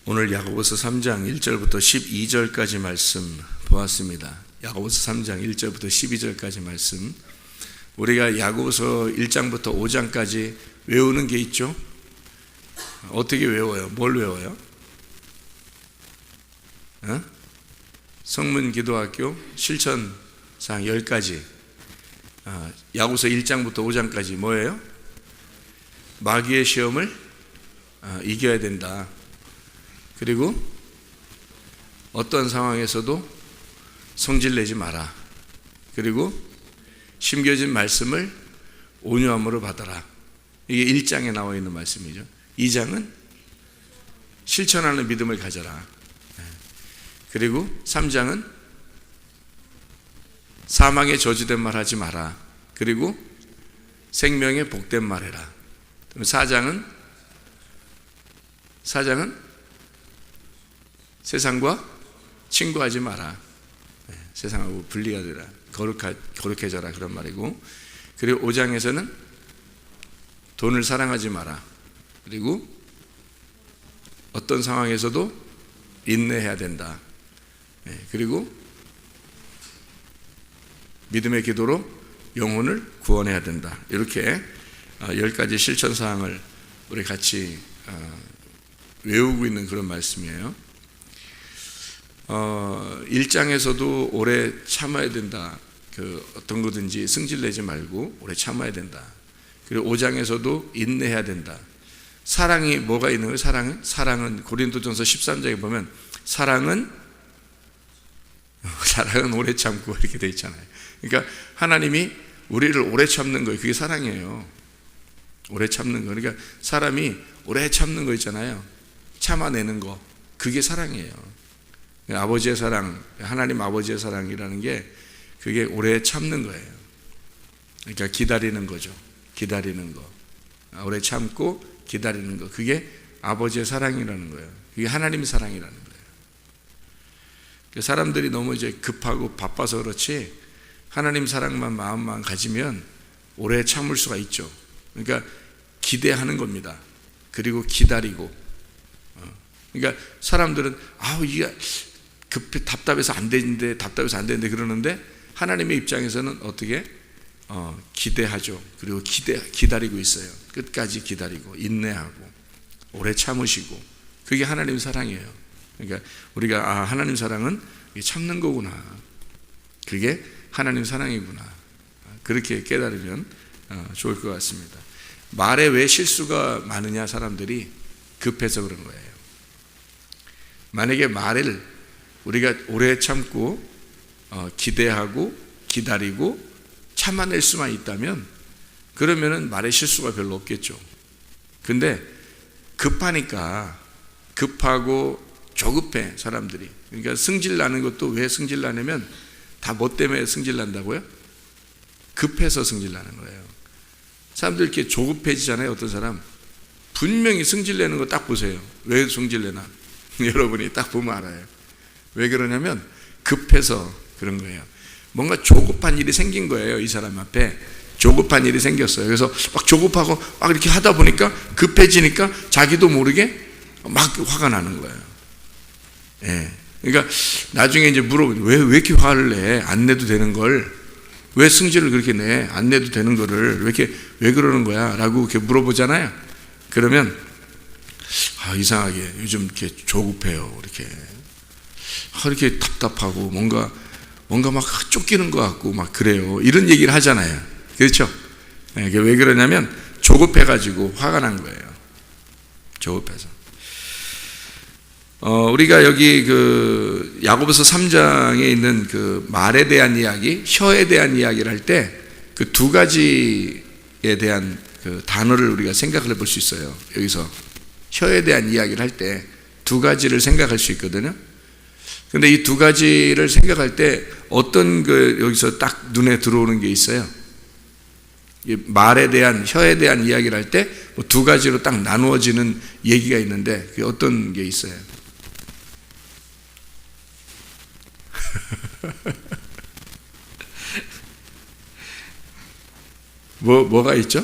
오늘 야고보서 3장 1절부터 12절까지 말씀 보았습니다. 야고보서 3장 1절부터 12절까지 말씀. 우리가 야고보서 1장부터 5장까지 외우는 게 있죠. 어떻게 외워요? 뭘 외워요? 성문기도학교 실천사항 10가지. 야고보서 1장부터 5장까지 뭐예요? 마귀의 시험을 이겨야 된다. 그리고 어떤 상황에서도 성질내지 마라. 그리고 심겨진 말씀을 온유함으로 받아라. 이게 1장에 나와 있는 말씀이죠. 2장은 실천하는 믿음을 가져라. 그리고 3장은 사망의 저주된 말 하지 마라. 그리고 생명의 복된 말 해라. 4장은 세상과 친구하지 마라. 세상하고 분리가 되라. 거룩해져라. 그런 말이고. 그리고 5장에서는 돈을 사랑하지 마라. 그리고 어떤 상황에서도 인내해야 된다. 그리고 믿음의 기도로 영혼을 구원해야 된다. 이렇게 10가지 실천사항을 우리 같이 외우고 있는 그런 말씀이에요. 1장에서도 오래 참아야 된다. 어떤 거든지 승질내지 말고 오래 참아야 된다. 그리고 5장에서도 인내해야 된다. 사랑이 뭐가 있는 거예요? 사랑은 고린도전서 13장에 보면 사랑은 오래 참고 이렇게 돼 있잖아요. 그러니까 하나님이 우리를 오래 참는 거예요. 그게 사랑이에요. 오래 참는 거. 그러니까 사람이 오래 참는 거 있잖아요. 참아내는 거. 그게 사랑이에요. 아버지의 사랑, 하나님 아버지의 사랑이라는 게 그게 오래 참는 거예요. 그러니까 기다리는 거죠. 기다리는 거. 오래 참고 기다리는 거. 그게 아버지의 사랑이라는 거예요. 그게 하나님의 사랑이라는 거예요. 사람들이 너무 이제 급하고 바빠서 그렇지 하나님 사랑만 마음만 가지면 오래 참을 수가 있죠. 그러니까 기대하는 겁니다. 그리고 기다리고. 그러니까 사람들은 이게 답답해서 안 되는데 그러는데 하나님의 입장에서는 어떻게 기대하죠. 그리고 기다리고 있어요. 끝까지 기다리고 인내하고 오래 참으시고 그게 하나님 사랑이에요. 그러니까 우리가 하나님 사랑은 참는 거구나. 그게 하나님 사랑이구나. 그렇게 깨달으면 좋을 것 같습니다. 말에 왜 실수가 많으냐? 사람들이 급해서 그런 거예요. 만약에 말을 우리가 오래 참고 기대하고 기다리고 참아낼 수만 있다면 그러면은 말의 실수가 별로 없겠죠. 근데 급하고 조급해 사람들이. 그러니까 승질나는 것도 왜 승질나냐면 다 뭐 때문에 승질난다고요? 급해서 승질나는 거예요. 사람들 이렇게 조급해지잖아요. 어떤 사람 분명히 승질내는 거 딱 보세요. 왜 승질내나? 여러분이 딱 보면 알아요. 왜 그러냐면 급해서 그런 거예요. 뭔가 조급한 일이 생긴 거예요. 이 사람 앞에 조급한 일이 생겼어요. 그래서 막 조급하고 막 이렇게 하다 보니까 급해지니까 자기도 모르게 막 화가 나는 거예요. 그러니까 나중에 이제 물어보죠. 왜 이렇게 화를 내? 안 내도 되는 걸 왜 승질을 그렇게 내? 안 내도 되는 거를 왜 그러는 거야? 라고 이렇게 물어보잖아요. 그러면 이상하게 요즘 이렇게 조급해요. 이렇게 답답하고 뭔가 막 쫓기는 것 같고 막 그래요. 이런 얘기를 하잖아요. 그렇죠? 왜 그러냐면 조급해가지고 화가 난 거예요. 조급해서. 우리가 여기 야고보서 3장에 있는 말에 대한 이야기, 혀에 대한 이야기를 할 때 그 두 가지에 대한 단어를 우리가 생각을 해볼 수 있어요. 여기서 혀에 대한 이야기를 할 때 두 가지를 생각할 수 있거든요. 근데 이 두 가지를 생각할 때 어떤 여기서 딱 눈에 들어오는 게 있어요. 말에 대한, 혀에 대한 이야기를 할 때 두 가지로 딱 나누어지는 얘기가 있는데 그게 어떤 게 있어요? 뭐가 있죠?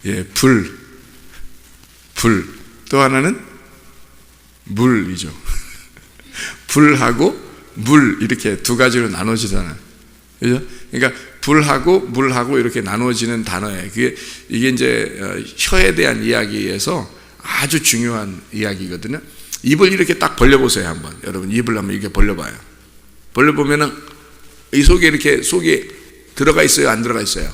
예, 불. 또 하나는 물이죠. 불하고 물 이렇게 두 가지로 나눠지잖아요. 그죠? 그러니까 불하고 물하고 이렇게 나눠지는 단어예요. 이게 이제 혀에 대한 이야기에서 아주 중요한 이야기거든요. 입을 이렇게 딱 벌려보세요, 한번. 여러분, 입을 한번 이렇게 벌려봐요. 벌려보면은 이 속에 이렇게 속이 들어가 있어요, 안 들어가 있어요?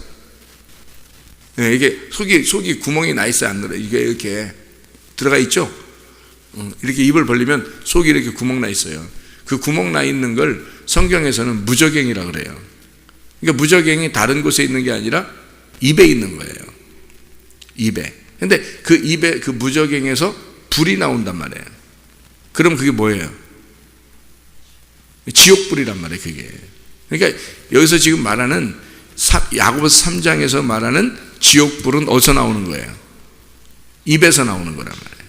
네, 이게 속이 구멍이 나 있어요, 안 들어가? 이게 이렇게 들어가 있죠? 이렇게 입을 벌리면 속이 이렇게 구멍 나 있어요. 그 구멍 나 있는 걸 성경에서는 무저갱이라고 그래요. 그러니까 무저갱이 다른 곳에 있는 게 아니라 입에 있는 거예요. 입에. 근데 그 입에 그 무저갱에서 불이 나온단 말이에요. 그럼 그게 뭐예요? 지옥불이란 말이에요, 그게. 그러니까 여기서 지금 말하는 야고보서 3장에서 말하는 지옥불은 어디서 나오는 거예요? 입에서 나오는 거란 말이에요.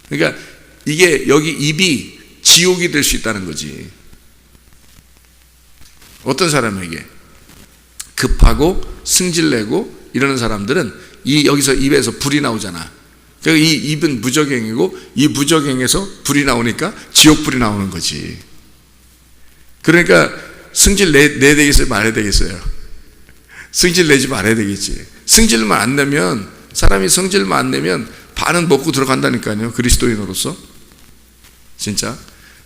그러니까 이게 여기 입이 지옥이 될 수 있다는 거지. 어떤 사람에게 급하고 승질내고 이러는 사람들은 여기서 입에서 불이 나오잖아. 그러니까 이 입은 무저갱이고 이 무저갱에서 불이 나오니까 지옥불이 나오는 거지. 그러니까 승질 내야 되겠어요? 말아야 되겠어요? 승질 내지 말아야 되겠지. 승질만 안 내면, 사람이 성질만 안 내면 반은 먹고 들어간다니까요, 그리스도인으로서. 진짜.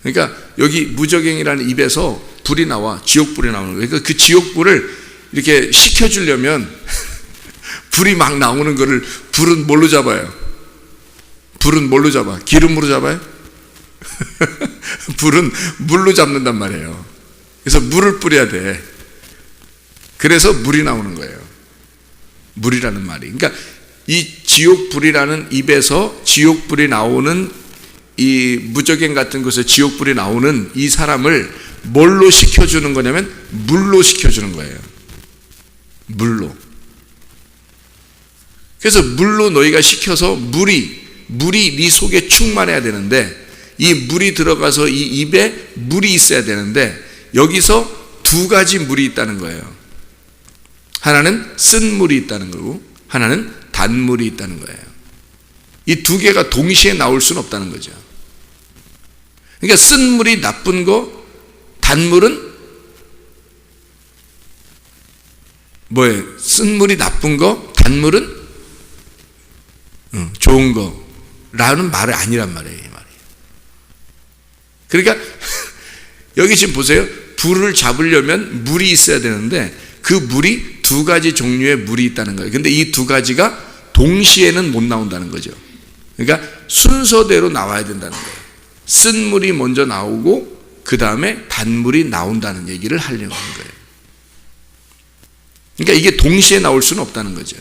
그러니까 여기 무저갱이라는 입에서 불이 나와, 지옥불이 나오는 거예요. 그러니까 그 지옥불을 이렇게 식혀주려면 불이 막 나오는 거를 불은 뭘로 잡아요? 불은 뭘로 잡아? 기름으로 잡아요? 불은 물로 잡는단 말이에요. 그래서 물을 뿌려야 돼. 그래서 물이 나오는 거예요. 물이라는 말이. 그러니까 이 지옥불이라는 입에서 지옥불이 나오는 이 무저갱 같은 곳에 지옥불이 나오는 이 사람을 뭘로 식혀주는 거냐면 물로 식혀주는 거예요. 물로. 그래서 물로 너희가 식혀서 물이 네 속에 충만해야 되는데, 이 물이 들어가서 이 입에 물이 있어야 되는데 여기서 두 가지 물이 있다는 거예요. 하나는 쓴 물이 있다는 거고 하나는 단물이 있다는 거예요. 이 두 개가 동시에 나올 수는 없다는 거죠. 그러니까 쓴 물이 나쁜 거, 단물은 뭐예요? 쓴 물이 나쁜 거, 단물은 좋은 거라는 말이 아니란 말이에요, 이 말이. 그러니까 여기 지금 보세요. 불을 잡으려면 물이 있어야 되는데 그 물이 두 가지 종류의 물이 있다는 거예요. 근데 이 두 가지가 동시에는 못 나온다는 거죠. 그러니까 순서대로 나와야 된다는 거예요. 쓴 물이 먼저 나오고 그 다음에 단물이 나온다는 얘기를 하려고 하는 거예요. 그러니까 이게 동시에 나올 수는 없다는 거죠.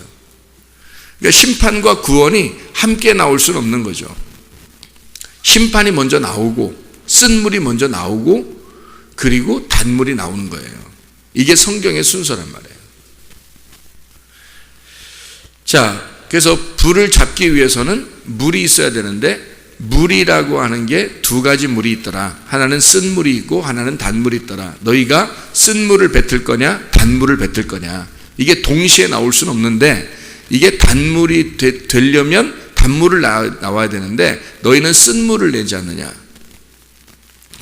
그러니까 심판과 구원이 함께 나올 수는 없는 거죠. 심판이 먼저 나오고 쓴 물이 먼저 나오고 그리고 단물이 나오는 거예요. 이게 성경의 순서란 말이에요. 자, 그래서 불을 잡기 위해서는 물이 있어야 되는데 물이라고 하는 게 두 가지 물이 있더라. 하나는 쓴 물이 있고 하나는 단물이 있더라. 너희가 쓴 물을 뱉을 거냐 단물을 뱉을 거냐. 이게 동시에 나올 수는 없는데 이게 단물이 되려면 단물을 나와야 되는데 너희는 쓴 물을 내지 않느냐.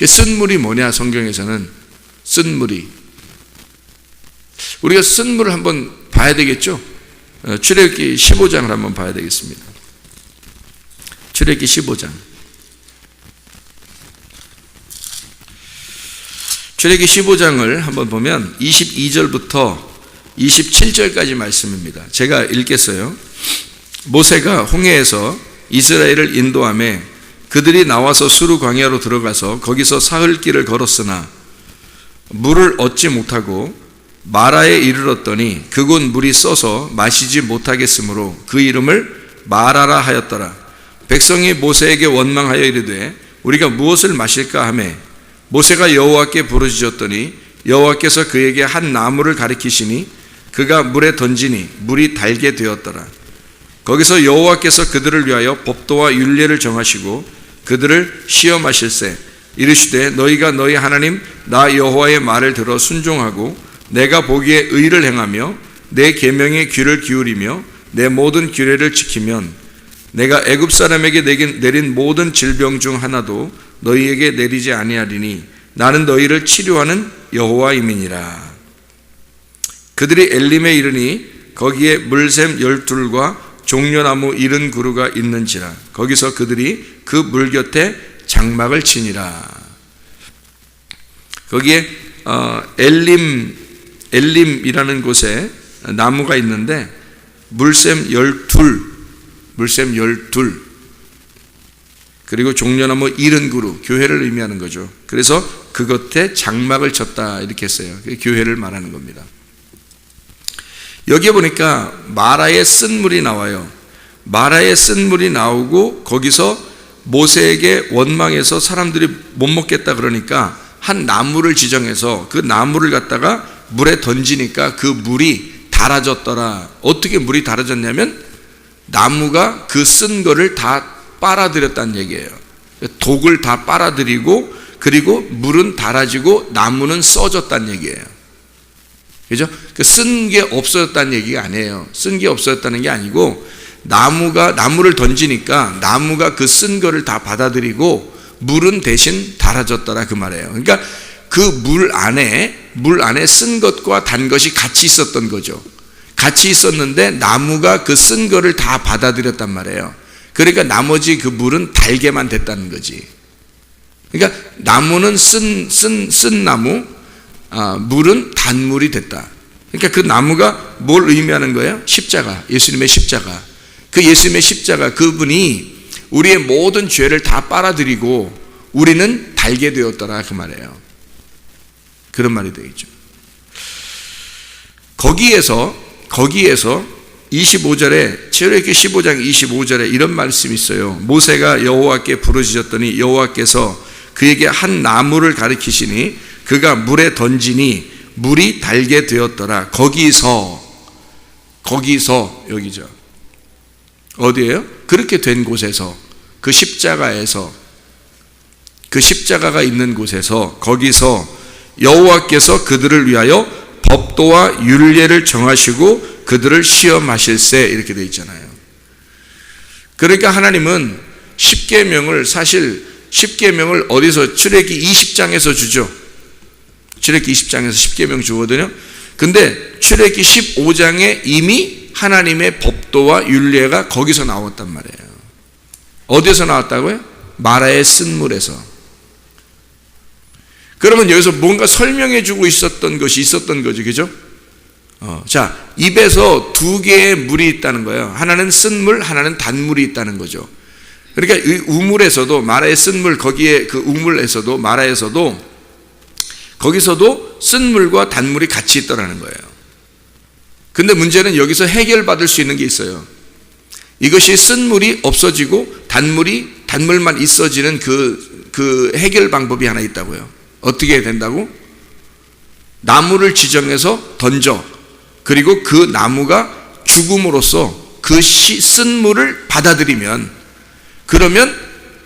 쓴 물이 뭐냐, 성경에서는. 쓴 물이, 우리가 쓴 물을 한번 봐야 되겠죠. 출애굽기 15장을 한번 봐야 되겠습니다. 출애굽기 15장. 출애굽기 15장을 한번 보면 22절부터 27절까지 말씀입니다. 제가 읽겠어요. 모세가 홍해에서 이스라엘을 인도하며 그들이 나와서 수르 광야로 들어가서 거기서 사흘 길을 걸었으나 물을 얻지 못하고 마라에 이르렀더니 그곳 물이 써서 마시지 못하겠으므로 그 이름을 마라라 하였더라. 백성이 모세에게 원망하여 이르되 우리가 무엇을 마실까 하매 모세가 여호와께 부르짖었더니 여호와께서 그에게 한 나무를 가리키시니 그가 물에 던지니 물이 달게 되었더라. 거기서 여호와께서 그들을 위하여 법도와 율례를 정하시고 그들을 시험하실세 이르시되 너희가 너희 하나님 나 여호와의 말을 들어 순종하고 내가 보기에 의를 행하며 내 계명에 귀를 기울이며 내 모든 규례를 지키면 내가 애굽 사람에게 내린 모든 질병 중 하나도 너희에게 내리지 아니하리니 나는 너희를 치료하는 여호와임이니라. 그들이 엘림에 이르니 거기에 물샘 12과 종려나무 70그루가 있는지라. 거기서 그들이 그 물 곁에 장막을 치니라. 거기에 엘림이라는 곳에 나무가 있는데 물샘 12 그리고 종려나무 70그루, 교회를 의미하는 거죠. 그래서 그 곁에 장막을 쳤다 이렇게 했어요. 교회를 말하는 겁니다. 여기에 보니까 마라의 쓴물이 나와요. 마라의 쓴물이 나오고 거기서 모세에게 원망해서 사람들이 못 먹겠다 그러니까 한 나무를 지정해서 그 나무를 갖다가 물에 던지니까 그 물이 달아졌더라. 어떻게 물이 달아졌냐면 나무가 그 쓴 거를 다 빨아들였다는 얘기예요. 독을 다 빨아들이고 그리고 물은 달아지고 나무는 써졌다는 얘기예요. 그죠? 쓴 게 없어졌다는 얘기가 아니에요. 쓴 게 없어졌다는 게 아니고 나무를 던지니까 나무가 그 쓴 거를 다 받아들이고 물은 대신 달아졌더라 그 말이에요. 그러니까 그 물 안에 쓴 것과 단 것이 같이 있었던 거죠. 같이 있었는데 나무가 그 쓴 거를 다 받아들였단 말이에요. 그러니까 나머지 그 물은 달게만 됐다는 거지. 그러니까 나무는 쓴 나무, 물은 단물이 됐다. 그러니까 그 나무가 뭘 의미하는 거예요? 십자가, 예수님의 십자가. 그 예수님의 십자가, 그분이 우리의 모든 죄를 다 빨아들이고 우리는 달게 되었더라 그 말이에요. 그런 말이 되겠죠. 거기에서 25절에 출애굽기 15장 25절에 이런 말씀이 있어요. 모세가 여호와께 부르짖었더니 여호와께서 그에게 한 나무를 가리키시니 그가 물에 던지니 물이 달게 되었더라. 거기서 여기죠. 어디예요? 그렇게 된 곳에서, 그 십자가에서, 그 십자가가 있는 곳에서, 거기서 여호와께서 그들을 위하여 법도와 율례를 정하시고 그들을 시험하실세 이렇게 되어 있잖아요. 그러니까 하나님은 십계명을 어디서 출애굽기 20장에서 주죠. 출애굽기 20장에서 십계명 주거든요. 근데 출애굽기 15장에 이미 하나님의 법도와 율례가 거기서 나왔단 말이에요. 어디서 나왔다고요? 마라의 쓴물에서. 그러면 여기서 뭔가 설명해 주고 있었던 거죠. 그죠? 자, 입에서 두 개의 물이 있다는 거예요. 하나는 쓴물, 하나는 단물이 있다는 거죠. 그러니까 이 우물에서도, 마라의 쓴물, 거기에 그 우물에서도, 마라에서도, 거기서도 쓴물과 단물이 같이 있더라는 거예요. 근데 문제는 여기서 해결받을 수 있는 게 있어요. 이것이 쓴물이 없어지고 단물만 있어지는 그 해결 방법이 하나 있다고요. 어떻게 해야 된다고? 나무를 지정해서 던져. 그리고 그 나무가 죽음으로써 그 쓴물을 받아들이면, 그러면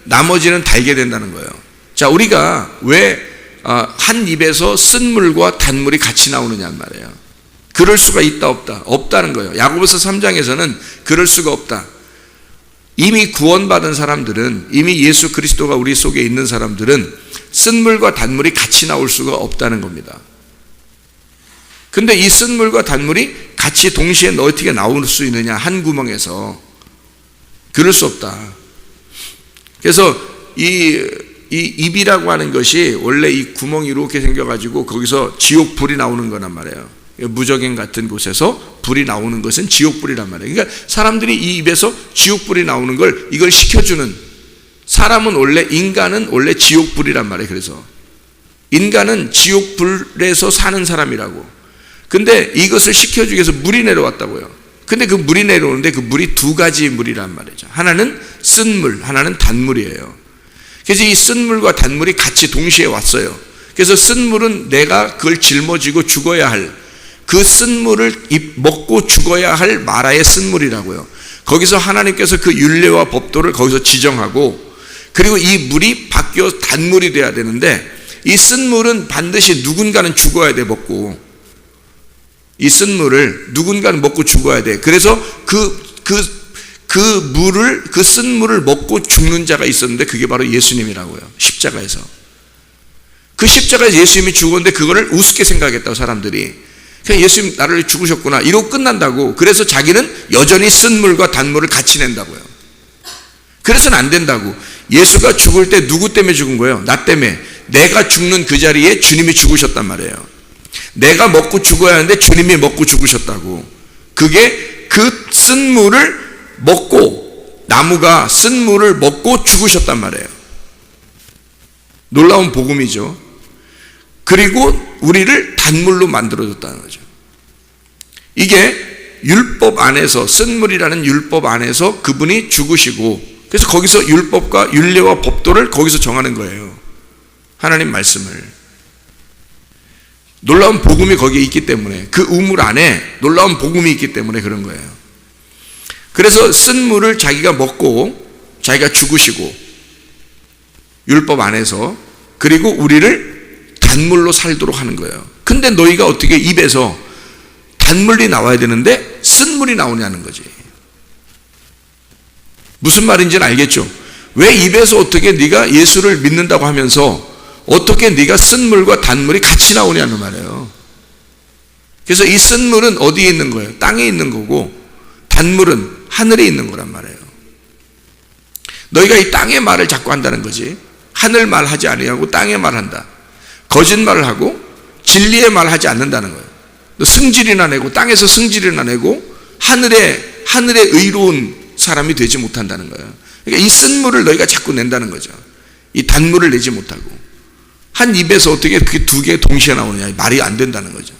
나머지는 달게 된다는 거예요. 자, 우리가 왜 한 입에서 쓴물과 단물이 같이 나오느냐는 말이에요. 그럴 수가 있다 없다? 없다는 거예요. 야고보서 3장에서는 그럴 수가 없다. 이미 구원받은 사람들은, 이미 예수 그리스도가 우리 속에 있는 사람들은 쓴물과 단물이 같이 나올 수가 없다는 겁니다. 근데 이 쓴물과 단물이 같이 동시에 어떻게 나올 수 있느냐, 한 구멍에서. 그럴 수 없다. 그래서 이 입이라고 하는 것이 원래 이 구멍이 이렇게 생겨가지고 거기서 지옥 불이 나오는 거란 말이에요. 무저갱 같은 곳에서 불이 나오는 것은 지옥불이란 말이에요. 그러니까 사람들이 이 입에서 지옥불이 나오는 걸, 이걸 식혀주는, 인간은 원래 지옥불이란 말이에요. 그래서 인간은 지옥불에서 사는 사람이라고. 근데 이것을 식혀주기 위해서 물이 내려왔다고요. 근데 그 물이 내려오는데 그 물이 두 가지 물이란 말이죠. 하나는 쓴물, 하나는 단물이에요. 그래서 이 쓴물과 단물이 같이 동시에 왔어요. 그래서 쓴물은 내가 그걸 짊어지고 죽어야 할, 그 쓴물을 먹고 죽어야 할 마라의 쓴물이라고요. 거기서 하나님께서 그 율례와 법도를 거기서 지정하고, 그리고 이 물이 바뀌어 단물이 돼야 되는데, 이 쓴물은 반드시 누군가는 죽어야 돼, 먹고. 이 쓴물을 누군가는 먹고 죽어야 돼. 그래서 그 쓴물을 먹고 죽는 자가 있었는데 그게 바로 예수님이라고요. 십자가에서. 그 십자가에서 예수님이 죽었는데 그거를 우습게 생각했다고 사람들이. 그냥 예수님 나를 위해 죽으셨구나 이러고 끝난다고. 그래서 자기는 여전히 쓴물과 단물을 같이 낸다고요. 그래서는 안 된다고. 예수가 죽을 때 누구 때문에 죽은 거예요? 나 때문에. 내가 죽는 그 자리에 주님이 죽으셨단 말이에요. 내가 먹고 죽어야 하는데 주님이 먹고 죽으셨다고. 그게 그 쓴물을 먹고, 나무가 쓴물을 먹고 죽으셨단 말이에요. 놀라운 복음이죠. 그리고 우리를 단물로 만들어줬다는 거죠. 이게 율법 안에서, 쓴물이라는 율법 안에서 그분이 죽으시고, 그래서 거기서 율법과 율례와 법도를 거기서 정하는 거예요. 하나님 말씀을. 놀라운 복음이 거기에 있기 때문에, 그 우물 안에 놀라운 복음이 있기 때문에 그런 거예요. 그래서 쓴물을 자기가 먹고 자기가 죽으시고 율법 안에서, 그리고 우리를 단물로 살도록 하는 거예요. 근데 너희가 어떻게 입에서 단물이 나와야 되는데 쓴물이 나오냐는 거지. 무슨 말인지는 알겠죠? 왜 입에서 어떻게 네가 예수를 믿는다고 하면서 어떻게 네가 쓴물과 단물이 같이 나오냐는 말이에요. 그래서 이 쓴물은 어디에 있는 거예요? 땅에 있는 거고, 단물은 하늘에 있는 거란 말이에요. 너희가 이 땅의 말을 자꾸 한다는 거지. 하늘 말 하지 아니하고 땅의 말 한다. 거짓말을 하고 진리의 말 하지 않는다는 거예요. 승질이나 내고, 땅에서 승질이나 내고 하늘에 의로운 사람이 되지 못한다는 거예요. 그러니까 이 쓴물을 너희가 자꾸 낸다는 거죠. 이 단물을 내지 못하고. 한 입에서 어떻게 그게 두 개 동시에 나오느냐, 말이 안 된다는 거죠.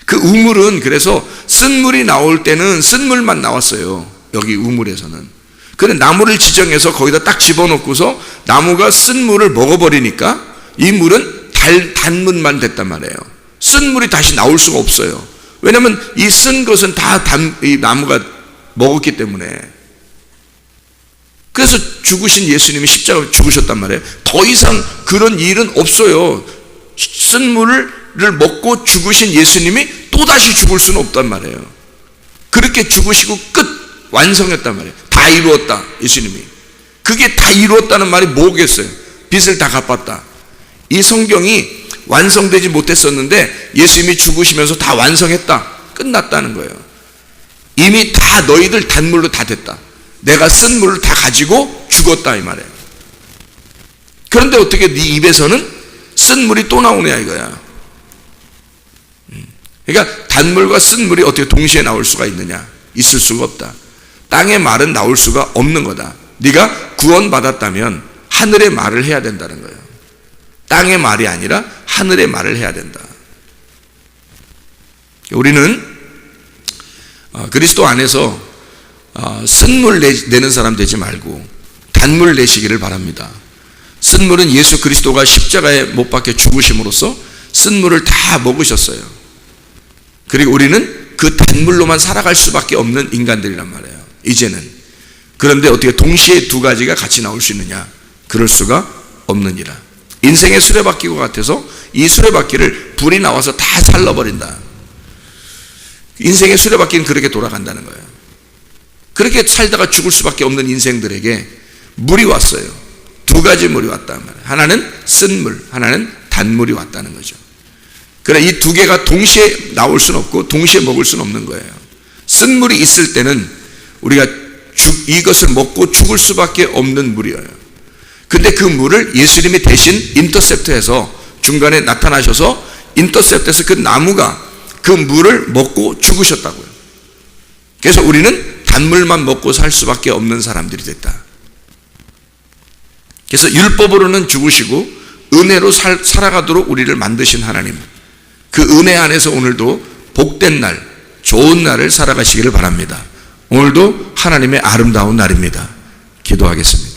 그 우물은, 그래서 쓴물이 나올 때는 쓴물만 나왔어요. 여기 우물에서는. 그래, 나무를 지정해서 거기다 딱 집어넣고서 나무가 쓴물을 먹어버리니까 이 물은 단물만 됐단 말이에요. 쓴물이 다시 나올 수가 없어요. 왜냐하면 이 쓴 것은 다 이 나무가 먹었기 때문에. 그래서 죽으신 예수님이 십자가로 죽으셨단 말이에요. 더 이상 그런 일은 없어요. 쓴물을 먹고 죽으신 예수님이 또다시 죽을 수는 없단 말이에요. 그렇게 죽으시고 끝, 완성했단 말이에요. 다 이루었다, 예수님이. 그게 다 이루었다는 말이 뭐겠어요? 빚을 다 갚았다. 이 성경이 완성되지 못했었는데 예수님이 죽으시면서 다 완성했다, 끝났다는 거예요. 이미 다 너희들 단물로 다 됐다. 내가 쓴 물을 다 가지고 죽었다, 이 말이에요. 그런데 어떻게 네 입에서는 쓴 물이 또 나오냐 이거야. 그러니까 단물과 쓴 물이 어떻게 동시에 나올 수가 있느냐? 있을 수가 없다. 땅의 말은 나올 수가 없는 거다. 네가 구원받았다면 하늘의 말을 해야 된다는 거예요. 땅의 말이 아니라 하늘의 말을 해야 된다. 우리는 그리스도 안에서 쓴물 내는 사람 되지 말고 단물 내시기를 바랍니다. 쓴물은 예수 그리스도가 십자가에 못 박혀 죽으심으로써 쓴물을 다 먹으셨어요. 그리고 우리는 그 단물로만 살아갈 수밖에 없는 인간들이란 말이에요, 이제는. 그런데 어떻게 동시에 두 가지가 같이 나올 수 있느냐? 그럴 수가 없느니라. 인생의 수레바퀴와 같아서 이 수레바퀴를 불이 나와서 다 살라버린다. 인생의 수레바퀴는 그렇게 돌아간다는 거예요. 그렇게 살다가 죽을 수밖에 없는 인생들에게 물이 왔어요. 두 가지 물이 왔단 말이에요. 하나는 쓴물, 하나는 단물이 왔다는 거죠. 그래, 이 두 개가 동시에 나올 수는 없고 동시에 먹을 수는 없는 거예요. 쓴물이 있을 때는 우리가 이것을 먹고 죽을 수밖에 없는 물이에요. 근데 그 물을 예수님이 대신 인터셉트해서 중간에 나타나셔서 인터셉트해서 그 나무가 그 물을 먹고 죽으셨다고요. 그래서 우리는 단물만 먹고 살 수밖에 없는 사람들이 됐다. 그래서 율법으로는 죽으시고 은혜로 살아가도록 우리를 만드신 하나님, 그 은혜 안에서 오늘도 복된 날, 좋은 날을 살아가시기를 바랍니다. 오늘도 하나님의 아름다운 날입니다. 기도하겠습니다.